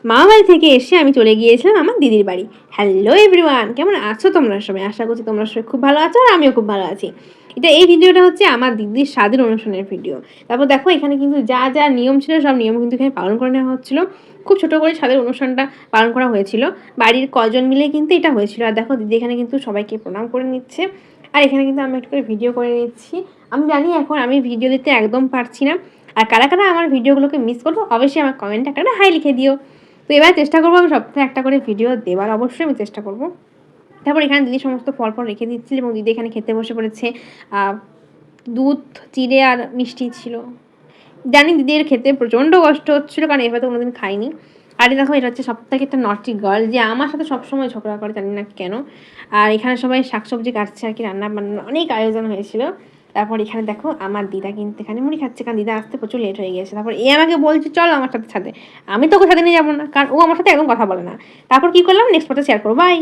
মামা বাড়ি থেকে এসে আমি চলে গিয়েছিলাম আমার দিদির বাড়ি। হ্যালো এভরিওয়ান, কেমন আছো তোমরা সবাই? আশা করছি তোমরা সবাই খুব ভালো আছো আর আমিও খুব ভালো আছি। এই ভিডিওটা হচ্ছে আমার দিদির স্বাদের অনুষ্ঠানের ভিডিও। তারপর দেখো এখানে কিন্তু যা যা নিয়ম ছিল সব নিয়ম কিন্তু এখানে পালন করে নেওয়া হচ্ছিল। খুব ছোটো করে স্বাদের অনুষ্ঠানটা পালন করা হয়েছিল। বাড়ির কজন মিলে কিন্তু এটা হয়েছিল। আর দেখো দিদি এখানে কিন্তু সবাইকে প্রণাম করে নিচ্ছে। আর এখানে কিন্তু আমি একটু করে ভিডিও করে নিচ্ছি। আমি জানি এখন আমি ভিডিও দিতে একদম পারছি না। আর কারা কারা আমার ভিডিওগুলোকে মিস করবো অবশ্যই আমার কমেন্টে একটা হাই লিখে দিও। তো এবার চেষ্টা করবো আমি সপ্তাহে একটা করে ভিডিও দেওয়ার, অবশ্যই আমি চেষ্টা করবো। তারপর এখানে দিদি সমস্ত ফল রেখে দিচ্ছিল এবং দিদি এখানে খেতে বসে পড়েছে। দুধ, চিড়ে আর মিষ্টি ছিল। জানি দিদির খেতে প্রচণ্ড কষ্ট হচ্ছিলো, কারণ এবার তো কোনোদিন খাইনি। আর দেখো এটা হচ্ছে সবথেকে একটা নটি গার্ল, যে আমার সাথে সবসময় ঝগড়া করে, জানি না কেন। আর এখানে সবাই শাকসবজি কাটছে আর কি, রান্না বান্না অনেক আয়োজন হয়েছিল। তারপর এখানে দেখো আমার দিদা কিন্তু এখানে মুড়ি খাচ্ছে, কারণ দিদা আসতে প্রচুর লেট হয়ে গেছে। তারপর আমাকে বলছে চলো আমার সাথে সাথে, আমি তো ওকে সাথে নিয়ে যাবো না, কারণ ও আমার সাথে একদম কথা বলে না। তারপর কি করলাম নেক্সট পার্টে শেয়ার করবো, বাই।